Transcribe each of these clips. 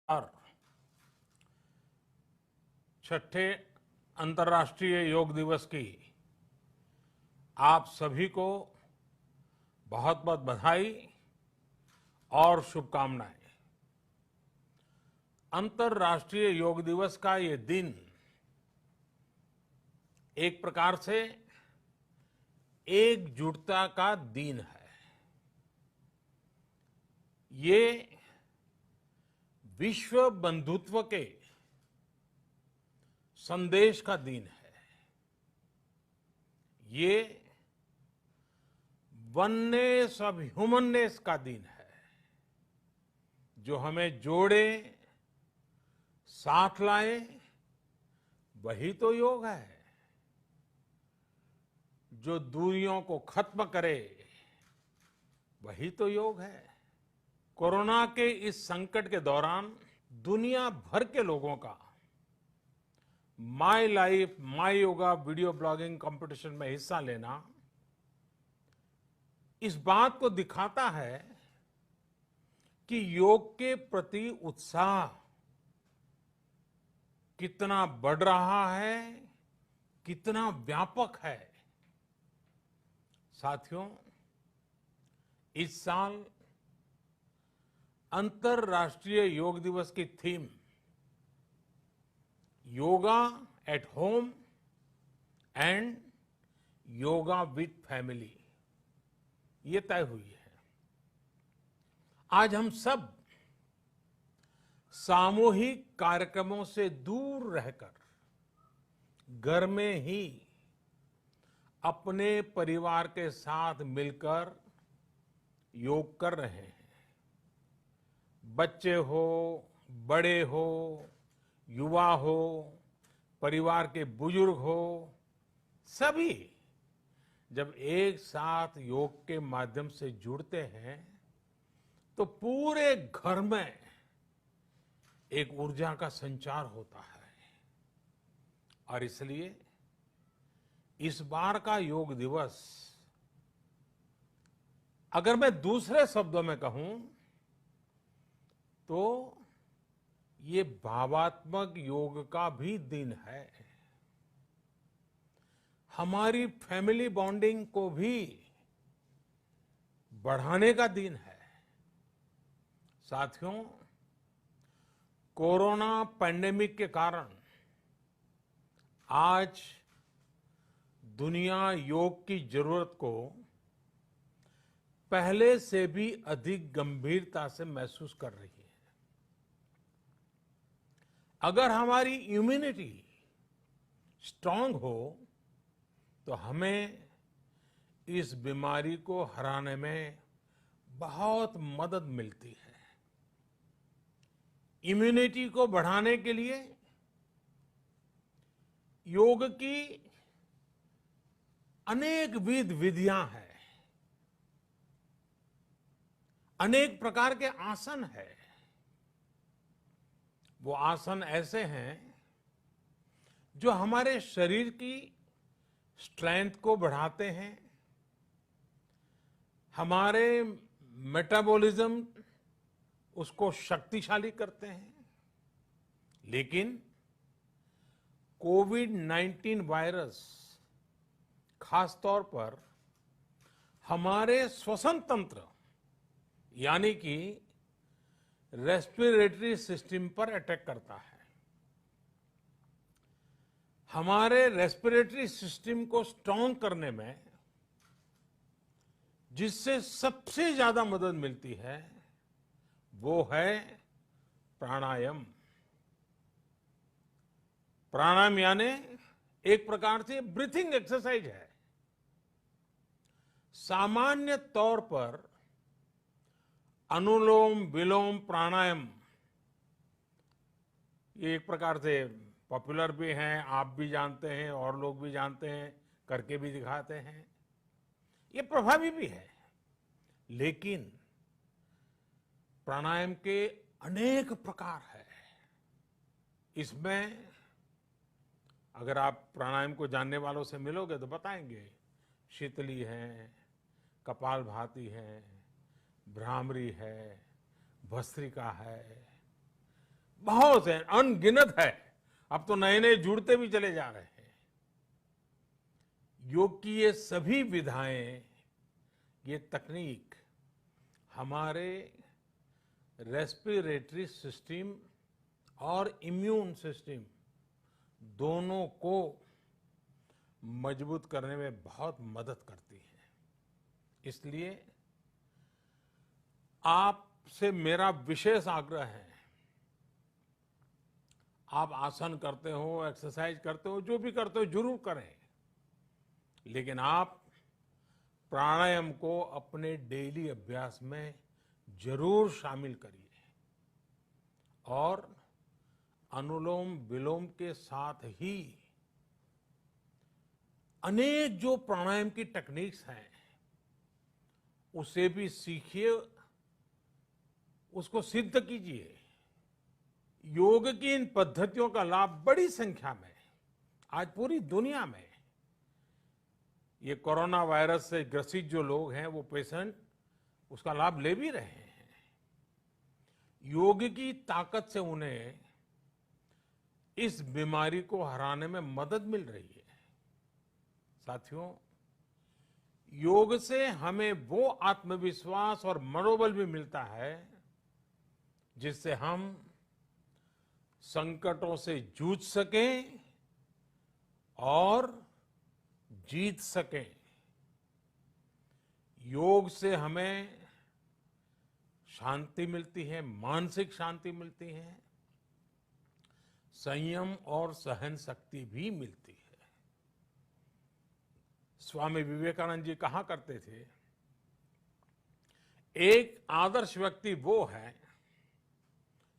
और छठे अंतर्राष्ट्रीय योग दिवस की आप सभी को बहुत बहुत बधाई और शुभकामनाएं। अंतर्राष्ट्रीय योग दिवस का ये दिन एक प्रकार से एकजुटता का दिन है। ये विश्व बंधुत्व के संदेश का दिन है। ये वननेस ऑफ ह्यूमननेस का दिन है, जो हमें जोड़े, साथ लाए, वही तो योग है। जो दूरियों को खत्म करे, वही तो योग है। कोरोना के इस संकट के दौरान दुनिया भर के लोगों का my life my yoga video blogging competition में हिस्सा लेना इस बात को दिखाता है कि योग के प्रति उत्साह कितना बढ़ रहा है, कितना व्यापक है। साथियों, इस साल अंतर्राष्ट्रीय योग दिवस की theme yoga at home and yoga with family ये तय हुई है। आज हम सब सामूहिक कार्यक्रमों से दूर रहकर घर में ही अपने परिवार के साथ मिलकर योग कर रहे हैं। बच्चे हो, बड़े हो, युवा हो, परिवार के बुजुर्ग हो, सभी जब एक साथ योग के माध्यम से जुड़ते हैं तो पूरे घर में एक ऊर्जा का संचार होता है। और इसलिए इस बार का योग दिवस, अगर मैं दूसरे शब्दों में कहूं तो ये भावात्मक योग का भी दिन है। हमारी फैमिली बॉन्डिंग को भी बढ़ाने का दिन है। साथियों, कोरोना पैंडेमिक के कारण आज दुनिया योग की जरूरत को पहले से भी अधिक गंभीरता से महसूस कर रही है। अगर हमारी इम्यूनिटी स्ट्रांग हो तो हमें इस बीमारी को हराने में बहुत मदद मिलती है। इम्यूनिटी को बढ़ाने के लिए योग की अनेक विध विधियां हैं, अनेक प्रकार के आसन हैं। वो आसन ऐसे हैं जो हमारे शरीर की स्ट्रेंथ को बढ़ाते हैं, हमारे मेटाबॉलिज्म उसको शक्तिशाली करते हैं। लेकिन कोविड-19 वायरस खासतौर पर हमारे श्वसन तंत्र यानी कि रेस्पिरेटरी सिस्टम पर अटैक करता है। हमारे रेस्पिरेटरी सिस्टम को स्ट्रांग करने में जिससे सबसे ज्यादा मदद मिलती है वो है प्राणायाम। प्राणायाम यानी एक प्रकार से ब्रीथिंग एक्सरसाइज है। सामान्य तौर पर अनुलोम विलोम प्राणायाम ये एक प्रकार से पॉपुलर भी हैं, आप भी जानते हैं और लोग भी जानते हैं, करके भी दिखाते हैं। ये प्रभावी भी है। लेकिन प्राणायाम के अनेक प्रकार हैं। इसमें अगर आप प्राणायाम को जानने वालों से मिलोगे तो बताएंगे शीतली है, कपालभाति है, भ्रामरी है, भस्त्रिका है, बहुत है, अनगिनत है। अब तो नए नए जुड़ते भी चले जा रहे हैं। योग की ये सभी विधाएं, ये तकनीक हमारे रेस्पिरेटरी सिस्टम और इम्यून सिस्टम दोनों को मजबूत करने में बहुत मदद करती है। इसलिए आपसे मेरा विशेष आग्रह है, आप आसन करते हो, एक्सरसाइज करते हो, जो भी करते हो जरूर करें, लेकिन आप प्राणायाम को अपने डेली अभ्यास में जरूर शामिल करिए। और अनुलोम विलोम के साथ ही अनेक जो प्राणायाम की टेक्निक्स हैं उसे भी सीखिए, उसको सिद्ध कीजिए। योग की इन पद्धतियों का लाभ बड़ी संख्या में आज पूरी दुनिया में, ये कोरोना वायरस से ग्रसित जो लोग हैं, वो पेशेंट उसका लाभ ले भी रहे हैं। योग की ताकत से उन्हें इस बीमारी को हराने में मदद मिल रही है। साथियों, योग से हमें वो आत्मविश्वास और मनोबल भी मिलता है जिससे हम संकटों से जूझ सकें और जीत सकें। योग से हमें शांति मिलती है, मानसिक शांति मिलती है, संयम और सहन शक्ति भी मिलती है। स्वामी विवेकानंद जी कहा करते थे, एक आदर्श व्यक्ति वो है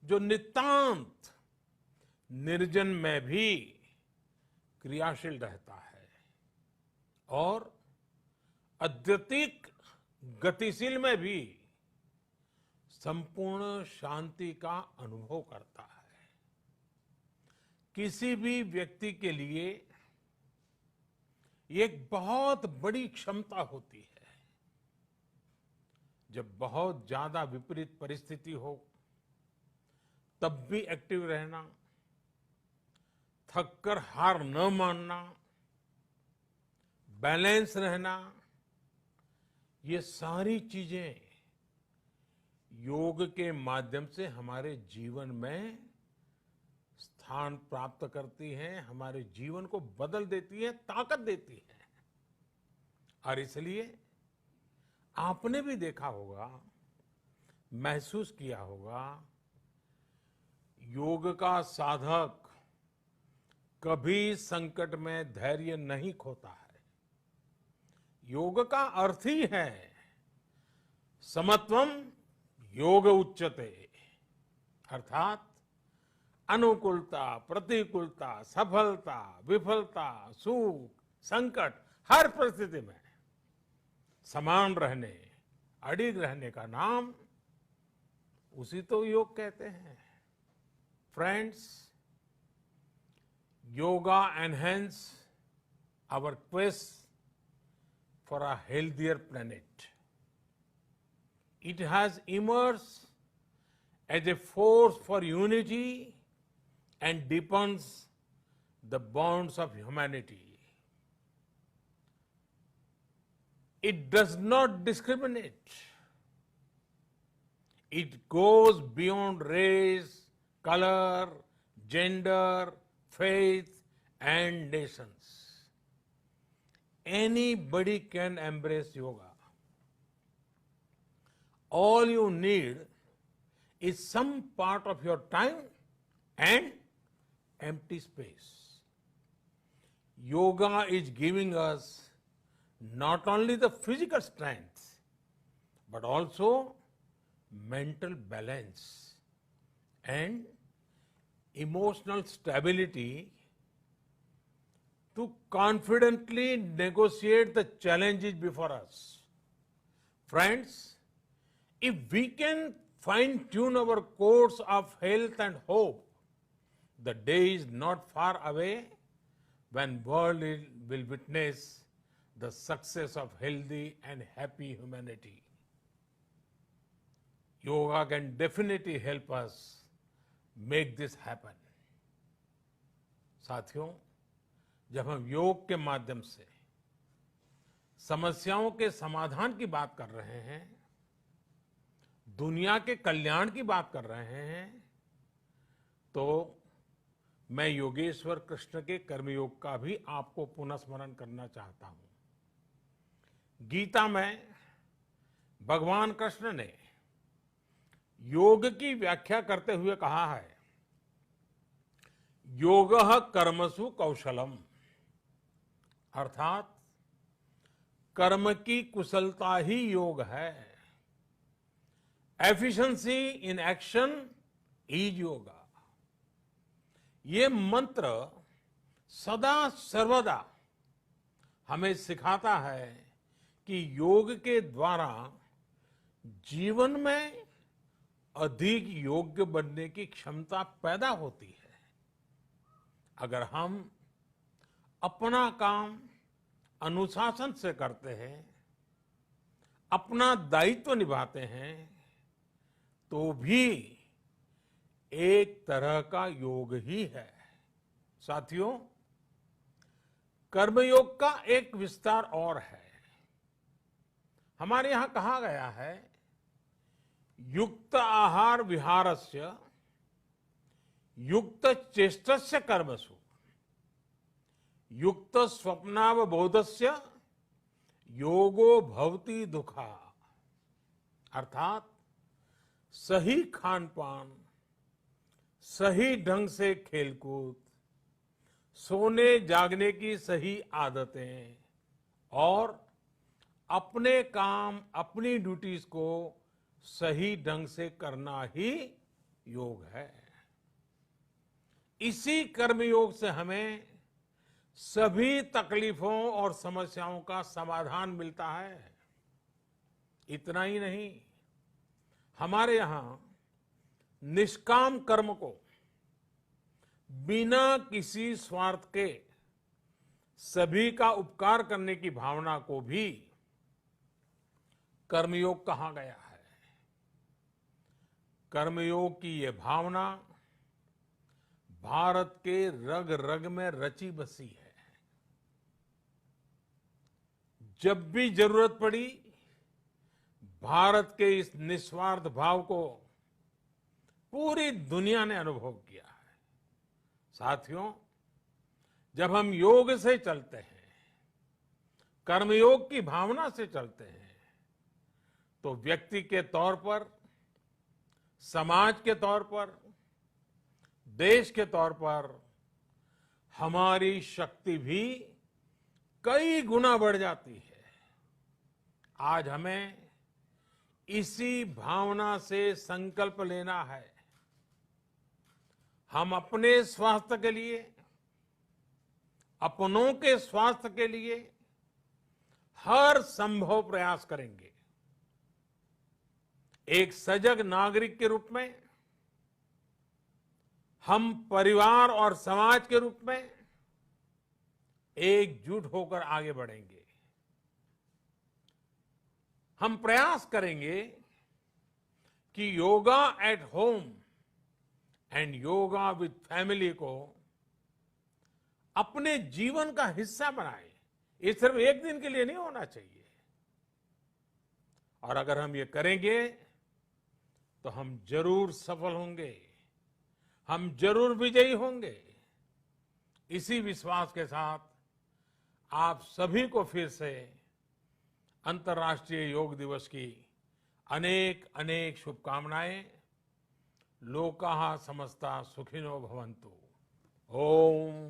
जो नितांत निर्जन में भी क्रियाशील रहता है और अत्यधिक गतिशील में भी संपूर्ण शांति का अनुभव करता है। किसी भी व्यक्ति के लिए एक बहुत बड़ी क्षमता होती है, जब बहुत ज्यादा विपरीत परिस्थिति हो तब भी एक्टिव रहना, थककर हार न मानना, बैलेंस रहना, ये सारी चीजें योग के माध्यम से हमारे जीवन में स्थान प्राप्त करती हैं, हमारे जीवन को बदल देती है, ताकत देती है। और इसलिए आपने भी देखा होगा, महसूस किया होगा, योग का साधक कभी संकट में धैर्य नहीं खोता है। योग का अर्थ ही है समत्वम योग उच्यते, अर्थात अनुकूलता, प्रतिकूलता, सफलता, विफलता, सुख, संकट, हर परिस्थिति में समान रहने, अडिग रहने का नाम उसी तो योग कहते हैं। Friends, yoga enhance our quest for a healthier planet. It has emerged as a force for unity and deepens the bonds of humanity. It does not discriminate. It goes beyond race, color, gender, faith and nations. Anybody can embrace yoga. All you need is some part of your time and empty space. Yoga is giving us not only the physical strength, but also mental balance and emotional stability to confidently negotiate the challenges before us. Friends, if we can fine-tune our course of health and hope, the day is not far away when world will witness the success of healthy and happy humanity. Yoga can definitely help us make this happen. साथियों, जब हम योग के माध्यम से समस्याओं के समाधान की बात कर रहे हैं, दुनिया के कल्याण की बात कर रहे हैं, तो मैं योगेश्वर कृष्ण के कर्मयोग का भी आपको पुनः स्मरण करना चाहता हूं। गीता में भगवान कृष्ण ने योग की व्याख्या करते हुए कहा है, योगः कर्मसु कौशलम, अर्थात कर्म की कुशलता ही योग है। Efficiency in action is yoga. ये मंत्र सदा सर्वदा हमें सिखाता है कि योग के द्वारा जीवन में अधिक योग्य बनने की क्षमता पैदा होती है। अगर हम अपना काम अनुशासन से करते हैं, अपना दायित्व निभाते हैं, तो भी एक तरह का योग ही है। साथियों, कर्मयोग का एक विस्तार और है। हमारे यहां कहा गया है, युक्त आहार विहारस्य युक्त चेष्टस्य कर्मसु युक्त स्वप्नावबोधस्य योगो भवति दुखा। अर्थात सही खान पान, सही ढंग से खेलकूद, सोने जागने की सही आदतें और अपने काम, अपनी ड्यूटीज को सही ढंग से करना ही योग है। इसी कर्मयोग से हमें सभी तकलीफों और समस्याओं का समाधान मिलता है। इतना ही नहीं, हमारे यहां निष्काम कर्म को बिना किसी स्वार्थ के सभी का उपकार करने की भावना को भी कर्मयोग कहा गया है। कर्मयोग की ये भावना भारत के रग रग में रची बसी है। जब भी जरूरत पड़ी, भारत के इस निस्वार्थ भाव को पूरी दुनिया ने अनुभव किया है। साथियों, जब हम योग से चलते हैं, कर्मयोग की भावना से चलते हैं, तो व्यक्ति के तौर पर, समाज के तौर पर, देश के तौर पर हमारी शक्ति भी कई गुना बढ़ जाती है। आज हमें इसी भावना से संकल्प लेना है। हम अपने स्वास्थ्य के लिए, अपनों के स्वास्थ्य के लिए हर संभव प्रयास करेंगे। एक सजग नागरिक के रूप में हम परिवार और समाज के रूप में एकजुट होकर आगे बढ़ेंगे। हम प्रयास करेंगे कि yoga at home and yoga with family को अपने जीवन का हिस्सा बनाएं। ये सिर्फ एक दिन के लिए नहीं होना चाहिए। और अगर हम ये करेंगे तो हम जरूर सफल होंगे, हम जरूर विजयी होंगे। इसी विश्वास के साथ आप सभी को फिर से अंतर्राष्ट्रीय योग दिवस की अनेक अनेक शुभकामनाएं। लोकाः समस्ता सुखिनो भवन्तु। ओम